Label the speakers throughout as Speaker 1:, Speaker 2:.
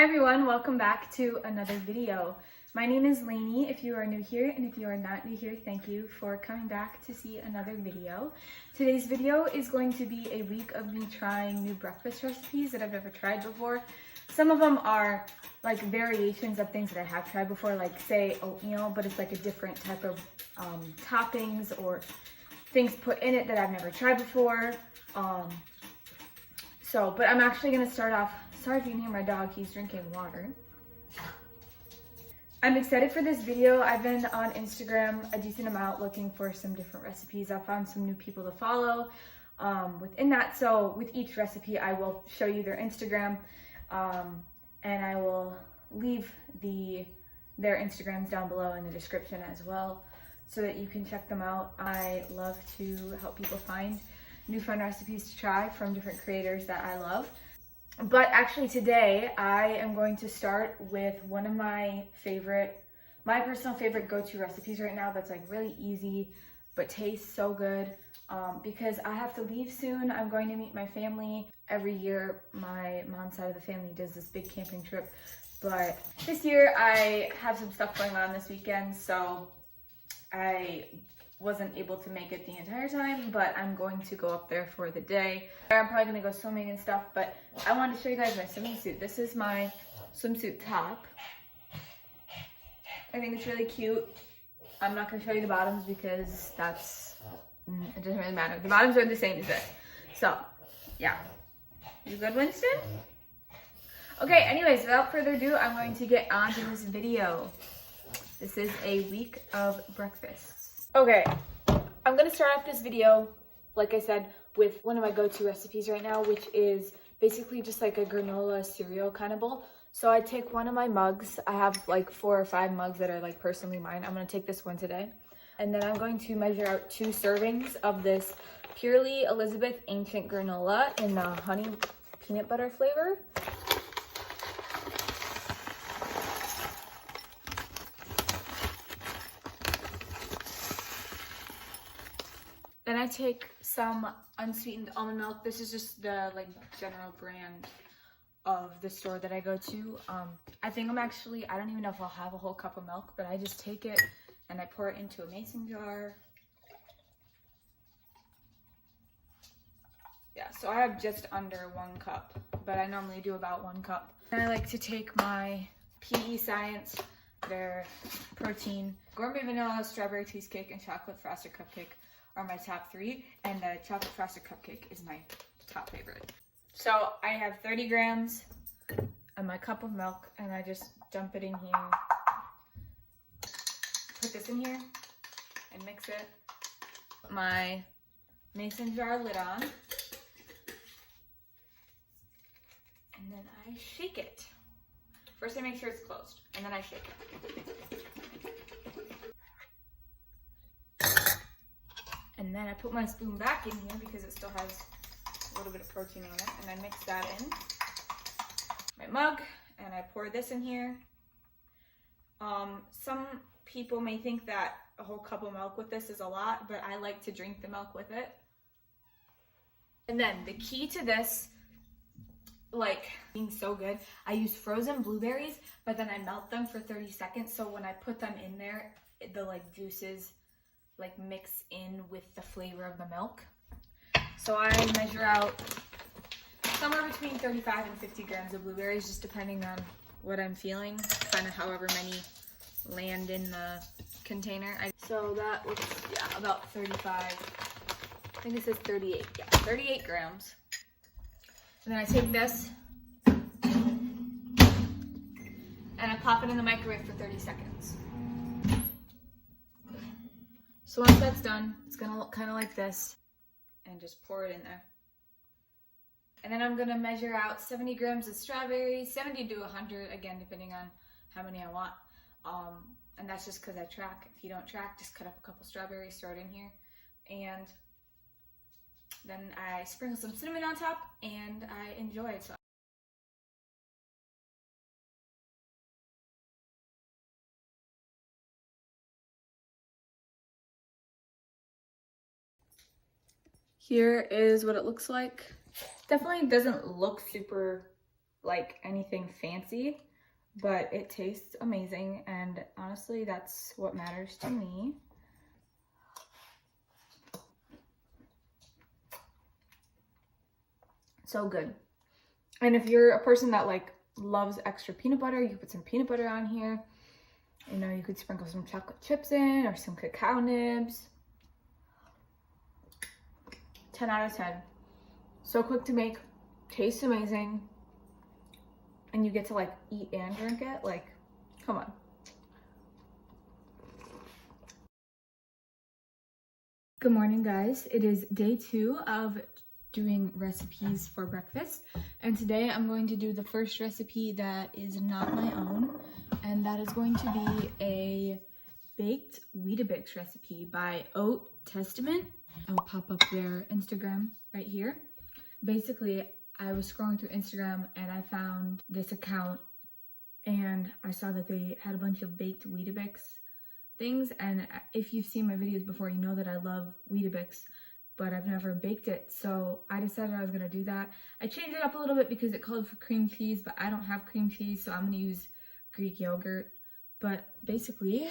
Speaker 1: Hi everyone, welcome back to another video. My name is Lainey if you are new here, and if you are not new here, thank you for coming back to see another video. Today's video is going to be a week of me trying new breakfast recipes that I've never tried before. Some of them are like variations of things that I have tried before, like say oatmeal, but it's like a different type of toppings or things put in it that I've never tried before. But I'm actually gonna start off. Sorry if you can hear my dog, he's drinking water. I'm excited for this video. I've been on Instagram a decent amount looking for some different recipes. I found some new people to follow within that. So with each recipe, I will show you their Instagram and I will leave their Instagrams down below in the description as well so that you can check them out. I love to help people find new fun recipes to try from different creators that I love. But actually today I am going to start with one of my personal favorite go-to recipes right now that's like really easy but tastes so good because I have to leave soon. I'm going to meet my family. Every year my mom's side of the family does this big camping trip, but this year I have some stuff going on this weekend, so I wasn't able to make it the entire time, but I'm going to go up there for the day. I'm probably gonna go swimming and stuff, but I wanted to show you guys my swimming suit. This is my swimsuit top. I think it's really cute. I'm not gonna show you the bottoms because it doesn't really matter. The bottoms are the same as this. So, yeah. You good, Winston? Okay, anyways, without further ado, I'm going to get on to this video. This is a week of breakfasts. Okay, I'm gonna start off this video, like I said, with one of my go-to recipes right now, which is basically just like a granola cereal kind of bowl. So I take one of my mugs. I have like 4 or 5 mugs that are like personally mine. I'm gonna take this one today. And then I'm going to measure out 2 servings of this Purely Elizabeth Ancient Granola in the honey peanut butter flavor. Then I take some unsweetened almond milk. This is just the like general brand of the store that I go to. I think I don't even know if I'll have a whole cup of milk, but I just take it and I pour it into a mason jar. Yeah, so I have just under 1 cup, but I normally do about 1 cup. And I like to take my PE Science, their protein, gourmet vanilla, strawberry cheesecake, and chocolate frosted cupcake are my top 3, and the chocolate frosted cupcake is my top favorite. So I have 30 grams of my cup of milk, and I just dump it in here. Put this in here and mix it. Put my mason jar lid on, and then I shake it. First I make sure it's closed, and then I shake it. And then I put my spoon back in here because it still has a little bit of protein in it. And I mix that in my mug, and I pour this in here. Some people may think that a whole cup of milk with this is a lot, but I like to drink the milk with it. And then the key to this, like being so good, I use frozen blueberries, but then I melt them for 30 seconds. So when I put them in there, the like juices like mix in with the flavor of the milk. So I measure out somewhere between 35 and 50 grams of blueberries, just depending on what I'm feeling, kind of however many land in the container. So that looks, yeah, about 35. I think it says 38, yeah, 38 grams. And then I take this and I pop it in the microwave for 30 seconds. So once that's done, it's gonna look kind of like this, and just pour it in there. And then I'm gonna measure out 70 grams of strawberries, 70 to 100, again, depending on how many I want. And that's just because I track. If you don't track, just cut up a couple strawberries, throw it in here. And then I sprinkle some cinnamon on top, and I enjoy it. So here is what it looks like. Definitely doesn't look super like anything fancy, but it tastes amazing, and honestly, that's what matters to me. So good. And if you're a person that like loves extra peanut butter, you can put some peanut butter on here. You know, you could sprinkle some chocolate chips in or some cacao nibs. 10 out of 10. So quick to make, tastes amazing, and you get to like eat and drink it. Like, come on. Good morning, guys. It is day 2 of doing recipes for breakfast, and today I'm going to do the first recipe that is not my own, and that is going to be a baked Weetabix recipe by Oat Testament. I'll pop up their Instagram right here. Basically, I was scrolling through Instagram and I found this account, and I saw that they had a bunch of baked Weetabix things, and if you've seen my videos before, you know that I love Weetabix, but I've never baked it, so I decided I was gonna do that. I changed it up a little bit because it called for cream cheese, but I don't have cream cheese, so I'm gonna use Greek yogurt. But basically,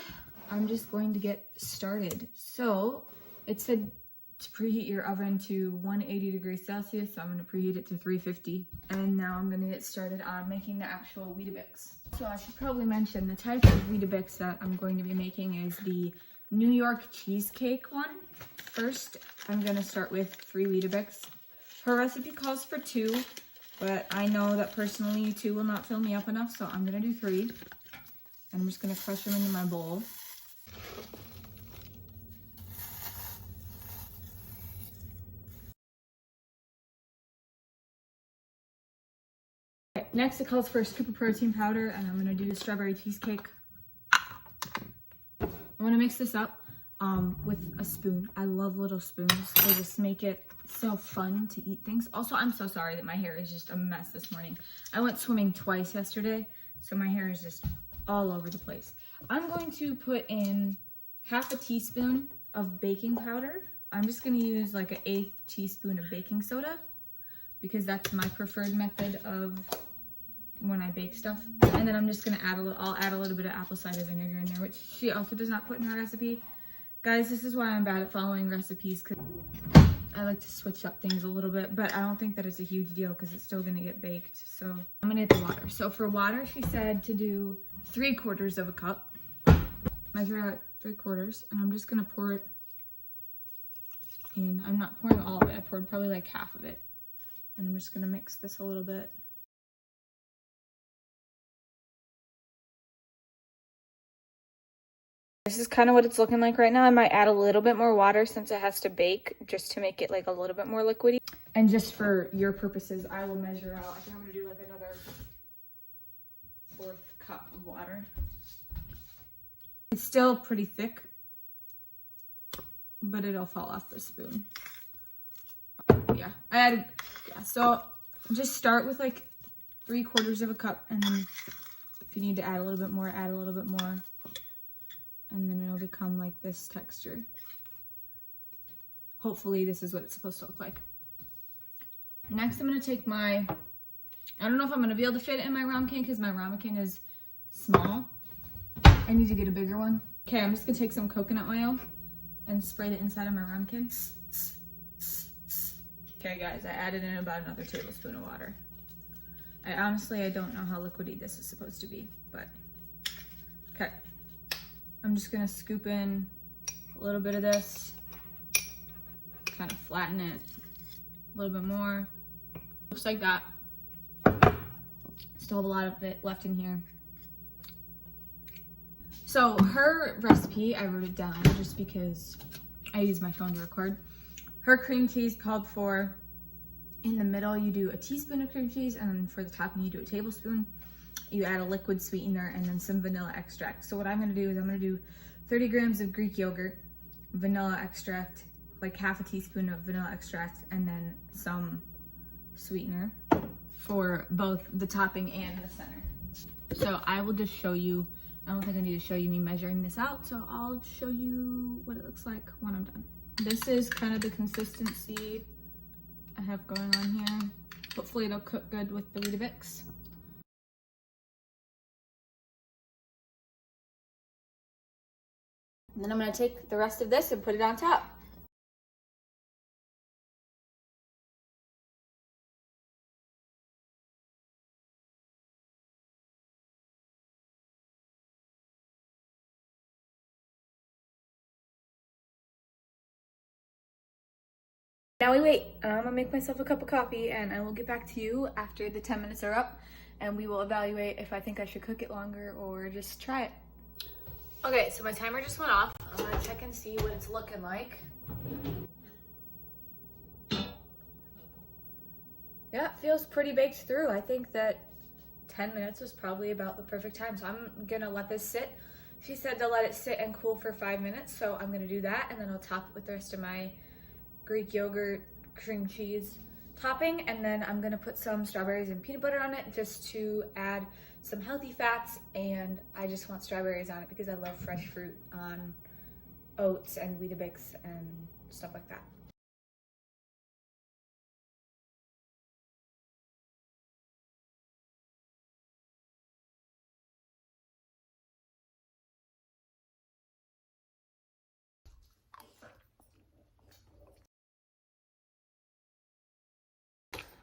Speaker 1: I'm just going to get started. So it said to preheat your oven to 180 degrees Celsius, so I'm gonna preheat it to 350. And now I'm gonna get started on making the actual Weetabix. So I should probably mention the type of Weetabix that I'm going to be making is the New York cheesecake one. First, I'm gonna start with 3 Weetabix. Her recipe calls for 2, but I know that personally 2 will not fill me up enough, so I'm gonna do 3. And I'm just gonna crush them into my bowl. Okay, next it calls for a scoop of protein powder, and I'm gonna do the strawberry cheesecake. I'm gonna mix this up with a spoon. I love little spoons. They just make it so fun to eat things. Also, I'm so sorry that my hair is just a mess this morning. I went swimming twice yesterday, so my hair is just all over the place. I'm going to put in half a teaspoon of baking powder. I'm just gonna use like an 1/8 teaspoon of baking soda because that's my preferred method of when I bake stuff. And then I'm just gonna I'll add a little bit of apple cider vinegar in there, which she also does not put in her recipe. Guys, this is why I'm bad at following recipes, because I like to switch up things a little bit, but I don't think that it's a huge deal because it's still gonna get baked. So I'm gonna get the water. So for water, she said to do 3/4 of a cup. Measure out 3/4, and I'm just gonna pour it in. I'm not pouring all of it. I poured probably like half of it. And I'm just gonna mix this a little bit. This is kind of what it's looking like right now. I might add a little bit more water since it has to bake, just to make it like a little bit more liquidy. And just for your purposes, I will measure out. I think I'm gonna do like another 1/4 cup of water. It's still pretty thick, but it'll fall off the spoon. Yeah, so just start with like 3/4 of a cup, and then if you need to add a little bit more, add a little bit more. And then it'll become like this texture. Hopefully this is what it's supposed to look like. Next, I'm gonna take I don't know if I'm gonna be able to fit it in my ramekin because my ramekin is small. I need to get a bigger one. Okay, I'm just gonna take some coconut oil and spray the inside of my ramekin. Okay guys, I added in about another tablespoon of water. I don't know how liquidy this is supposed to be, but okay. I'm just gonna scoop in a little bit of this, kind of flatten it a little bit more. Looks like that. Still have a lot of it left in here. So her recipe, I wrote it down just because I use my phone to record. Her cream cheese called for, in the middle you do a teaspoon of cream cheese, and then for the topping you do a tablespoon. You add a liquid sweetener and then some vanilla extract. So what I'm gonna do is I'm gonna do 30 grams of Greek yogurt, vanilla extract, like half a teaspoon of vanilla extract, and then some sweetener for both the topping and the center. So I will just show you, I don't think I need to show you me measuring this out, so I'll show you what it looks like when I'm done. This is kind of the consistency I have going on here. Hopefully it'll cook good with the Weetabix. And then I'm gonna take the rest of this and put it on top. Now we wait. I'm gonna make myself a cup of coffee and I will get back to you after the 10 minutes are up and we will evaluate if I think I should cook it longer or just try it. Okay, so my timer just went off. I'm gonna check and see what it's looking like. Yeah, it feels pretty baked through. I think that 10 minutes was probably about the perfect time. So I'm gonna let this sit. She said to let it sit and cool for 5 minutes. So I'm gonna do that and then I'll top it with the rest of my Greek yogurt, cream cheese topping, and then I'm gonna put some strawberries and peanut butter on it just to add some healthy fats, and I just want strawberries on it because I love fresh fruit on oats and Weetabix and stuff like that.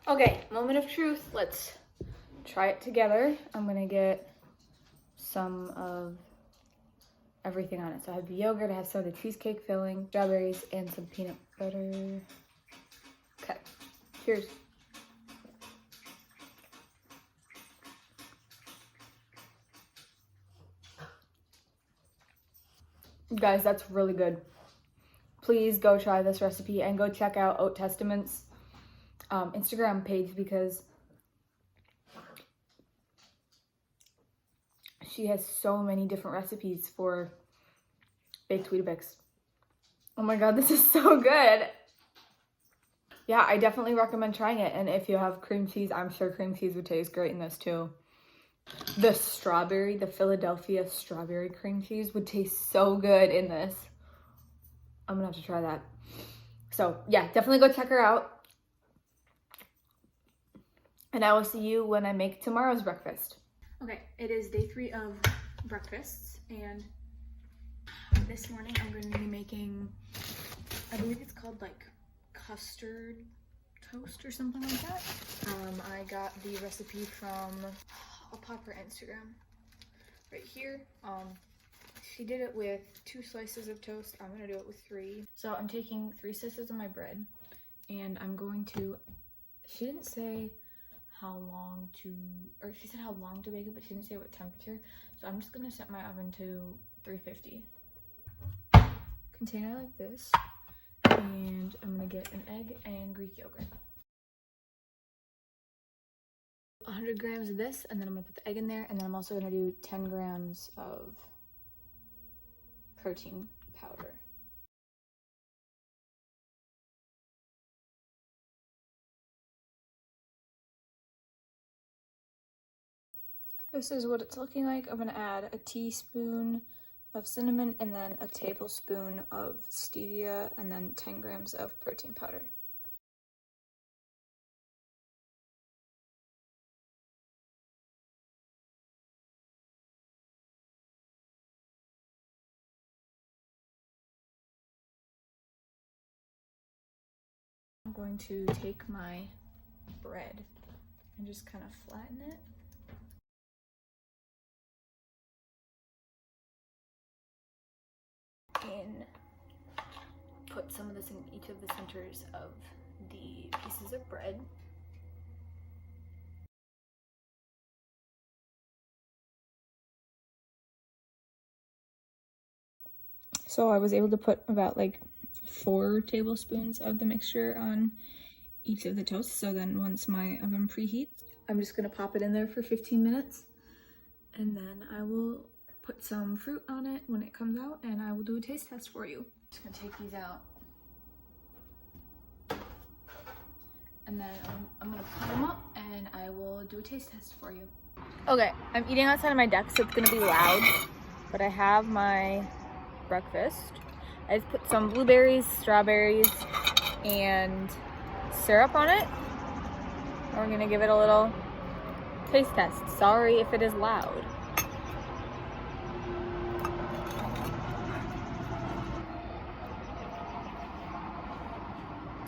Speaker 1: Okay, moment of truth. Let's try it together. I'm gonna get some of everything on it. So I have the yogurt, I have some of the cheesecake filling, strawberries, and some peanut butter. Okay, cheers. Guys, that's really good. Please go try this recipe and go check out Oat Testament's Instagram page because she has so many different recipes for baked Weetabix. Oh my god, this is so good. Yeah, I definitely recommend trying it. And if you have cream cheese, I'm sure cream cheese would taste great in this too. The strawberry, the Philadelphia strawberry cream cheese would taste so good in this. I'm gonna have to try that. So yeah, definitely go check her out. And I will see you when I make tomorrow's breakfast. Okay, it is day 3 of breakfasts, and this morning I'm going to be making, I believe it's called like custard toast or something like that. I got the recipe from, I'll pop her Instagram right here. She did it with 2 slices of toast. I'm gonna do it with 3. So I'm taking 3 slices of my bread, and I'm going to, she didn't say how long to, or she said how long to bake it, but she didn't say what temperature. So I'm just gonna set my oven to 350. Container like this, and I'm gonna get an egg and Greek yogurt. 100 grams of this, and then I'm gonna put the egg in there, and then I'm also gonna do 10 grams of protein powder. This is what it's looking like. I'm gonna add a teaspoon of cinnamon and then a tablespoon of stevia and then 10 grams of protein powder. I'm going to take my bread and just kind of flatten it. And put some of this in each of the centers of the pieces of bread. So I was able to put about like 4 tablespoons of the mixture on each of the toasts. So then once my oven preheats, I'm just gonna pop it in there for 15 minutes, and then I will put some fruit on it when it comes out, and I will do a taste test for you. Just gonna take these out, and then I'm gonna put them up, and I will do a taste test for you. Okay, I'm eating outside of my deck, so it's gonna be loud, but I have my breakfast. I just put some blueberries, strawberries, and syrup on it. And we're gonna give it a little taste test. Sorry if it is loud.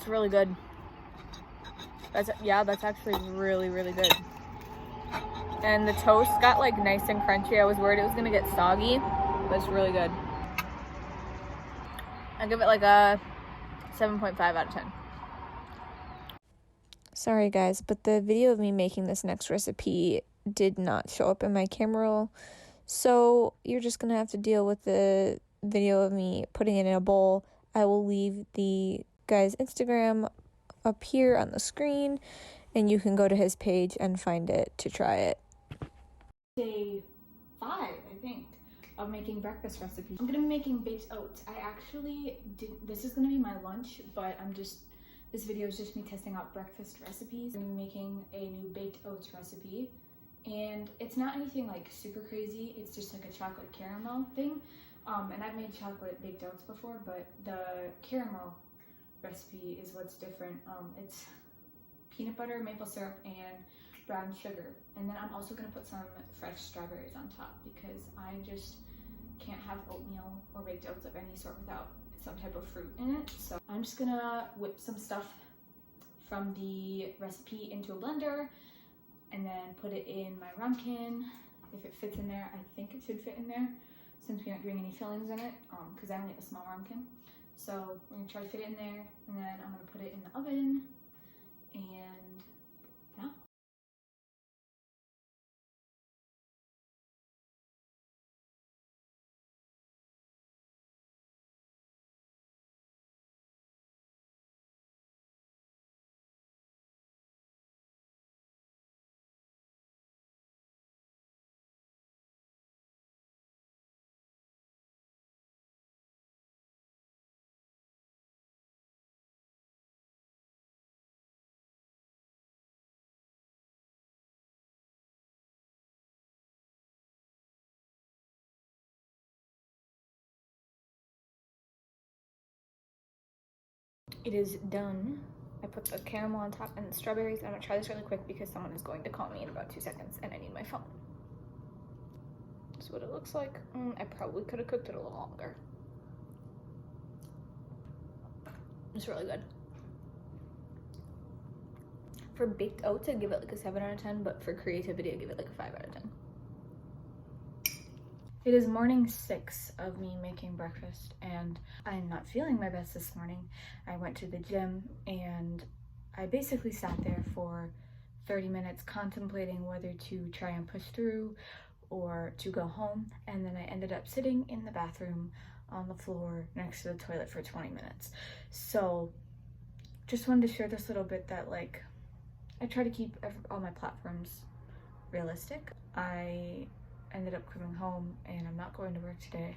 Speaker 1: That's really good. That's actually really, really good. And the toast got like nice and crunchy. I was worried it was gonna get soggy, but it's really good. I give it like a 7.5 out of 10.
Speaker 2: Sorry guys, but the video of me making this next recipe did not show up in my camera roll, so you're just gonna have to deal with the video of me putting it in a bowl. I will leave the guy's Instagram up here on the screen, and you can go to his page and find it to try it.
Speaker 1: Day 5, I think, of making breakfast recipes. I'm gonna be making baked oats. I actually didn't, this is gonna be my lunch, but this video is just me testing out breakfast recipes. I'm making a new baked oats recipe, and it's not anything like super crazy. It's just like a chocolate caramel thing. And I've made chocolate baked oats before, but the caramel recipe is what's different. It's peanut butter, maple syrup, and brown sugar. And then I'm also gonna put some fresh strawberries on top because I just can't have oatmeal or baked oats of any sort without some type of fruit in it. So I'm just gonna whip some stuff from the recipe into a blender and then put it in my ramekin. If it fits in there, I think it should fit in there since we aren't doing any fillings in it, because I only have a small ramekin. So we're gonna try to fit it in there, and then I'm gonna put it in the oven, and yeah. It is done. I put the caramel on top and the strawberries. I'm gonna try this really quick because someone is going to call me in about 2 seconds and I need my phone. This is what it looks like. I probably could have cooked it a little longer. It's really good. For baked oats, I'd give it like a 7 out of 10, but for creativity, I'd give it like a 5 out of 10. It is morning 6 of me making breakfast, and I'm not feeling my best this morning. I went to the gym, and I basically sat there for 30 minutes contemplating whether to try and push through or to go home, and then I ended up sitting in the bathroom on the floor next to the toilet for 20 minutes. So just wanted to share this little bit that, like, I try to keep all my platforms realistic. I ended up coming home and I'm not going to work today,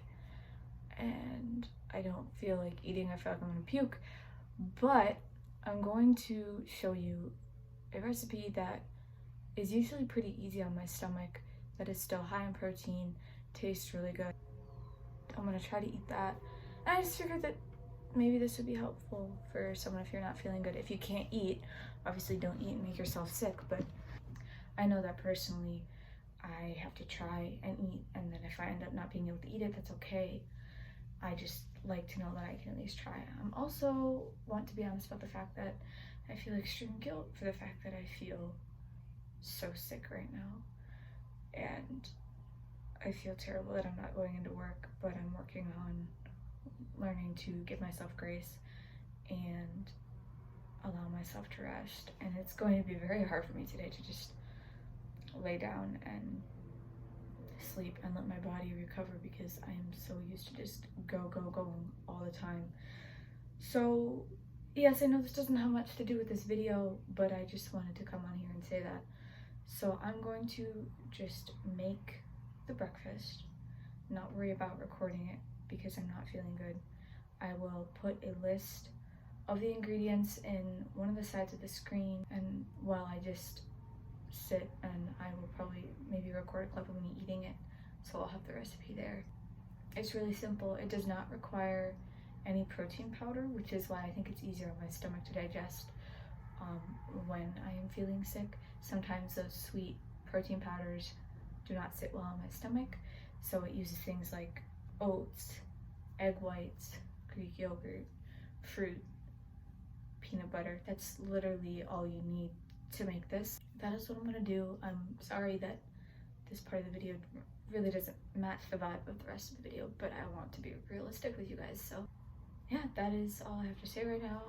Speaker 1: and I don't feel like eating. I feel like I'm gonna puke, but I'm going to show you a recipe that is usually pretty easy on my stomach, that is still high in protein, tastes really good. I'm gonna try to eat that, and I just figured that maybe this would be helpful for someone if you're not feeling good. If you can't eat, obviously don't eat and make yourself sick, but I know that personally I have to try and eat, and then if I end up not being able to eat it, that's okay. I just like to know that I can at least try. I'm also want to be honest about the fact that I feel extreme guilt for the fact that I feel so sick right now, and I feel terrible that I'm not going into work, but I'm working on learning to give myself grace and allow myself to rest. And it's going to be very hard for me today to just lay down and sleep and let my body recover, because I am so used to just go all the time. So yes, I know this doesn't have much to do with this video, but I just wanted to come on here and say that. So I'm going to just make the breakfast, not worry about recording it because I'm not feeling good. I will put a list of the ingredients in one of the sides of the screen, and while I just sit, and I will probably maybe record a clip of me eating it, so I'll have the recipe there. It's really simple. It does not require any protein powder, which is why I think it's easier on my stomach to digest when I am feeling sick. Sometimes those sweet protein powders do not sit well on my stomach, so it uses things like oats, egg whites, Greek yogurt, fruit, peanut butter. That's literally all you need to make this. That is what I'm gonna do. I'm sorry that this part of the video really doesn't match the vibe of the rest of the video, but I want to be realistic with you guys. So yeah, that is all I have to say right now.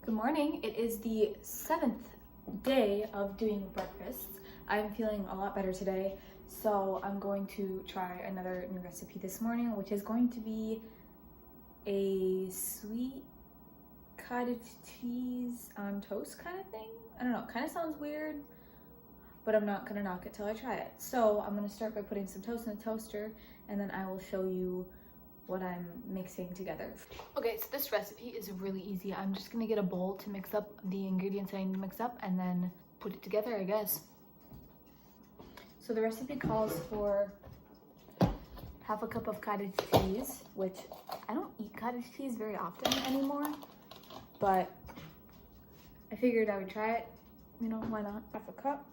Speaker 1: Good morning. It is the 7th day of doing breakfast. I'm feeling a lot better today, so I'm going to try another new recipe this morning, which is going to be a sweet cottage cheese on toast kind of thing. I don't know, it kind of sounds weird, but I'm not gonna knock it till I try it. So I'm gonna start by putting some toast in the toaster, and then I will show you what I'm mixing together. Okay, so this recipe is really easy. I'm just gonna get a bowl to mix up the ingredients I need to mix up and then put it together, I guess. So the recipe calls for half a cup of cottage cheese, which I don't eat cottage cheese very often anymore, but I figured I would try it. You know, why not? Half a cup.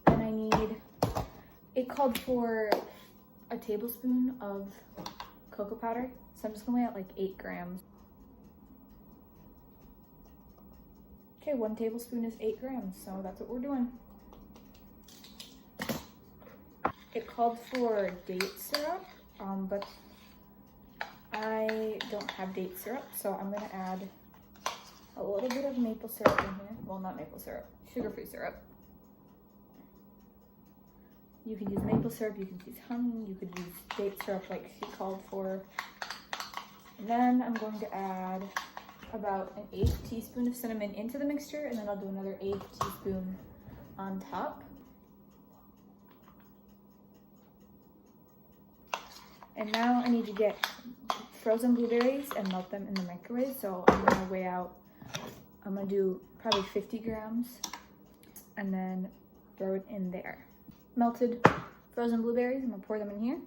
Speaker 1: I need, it called for a tablespoon of cocoa powder, so I'm just gonna weigh out like 8 grams. Okay, 1 tablespoon is 8 grams, so that's what we're doing. It called for date syrup, but I don't have date syrup, so I'm gonna add a little bit of maple syrup in here. Well, not maple syrup, sugar-free syrup. You could use maple syrup, you could use honey, you could use date syrup like she called for. And then I'm going to add about an 1/8 teaspoon of cinnamon into the mixture, and then I'll do another 1/8 teaspoon on top. And now I need to get frozen blueberries and melt them in the microwave. So I'm gonna weigh out, I'm gonna do probably 50 grams and then throw it in there. Melted frozen blueberries, I'm gonna pour them in here.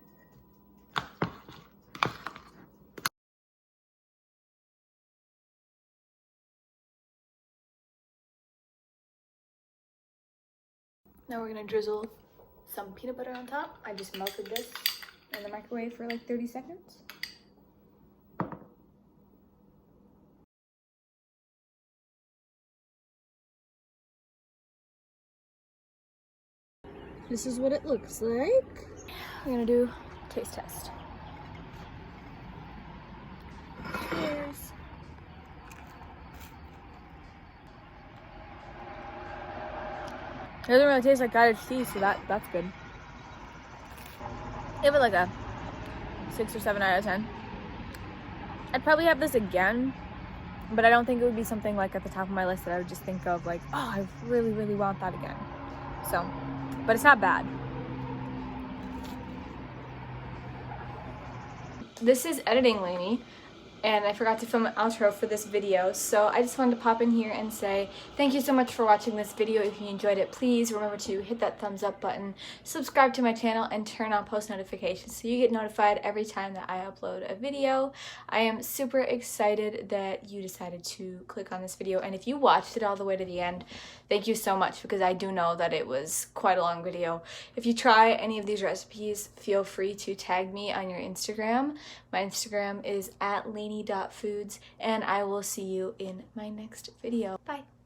Speaker 1: Now we're gonna drizzle some peanut butter on top. I just melted this in the microwave for like 30 seconds. This is what it looks like. I'm gonna do a taste test. Cheers. It doesn't really taste like cottage cheese, so that's good. Give it like a 6 or 7 out of 10. I'd probably have this again, but I don't think it would be something like at the top of my list that I would just think of like, oh, I really, really want that again. So, but it's not bad. This is editing Lainey, and I forgot to film an outro for this video, so I just wanted to pop in here and say thank you so much for watching this video. If you enjoyed it, please remember to hit that thumbs up button, subscribe to my channel, and turn on post notifications so you get notified every time that I upload a video. I am super excited that you decided to click on this video, and if you watched it all the way to the end, thank you so much, because I do know that it was quite a long video. If you try any of these recipes, feel free to tag me on your Instagram. My Instagram is @lainey.foods, and I will see you in my next video. Bye!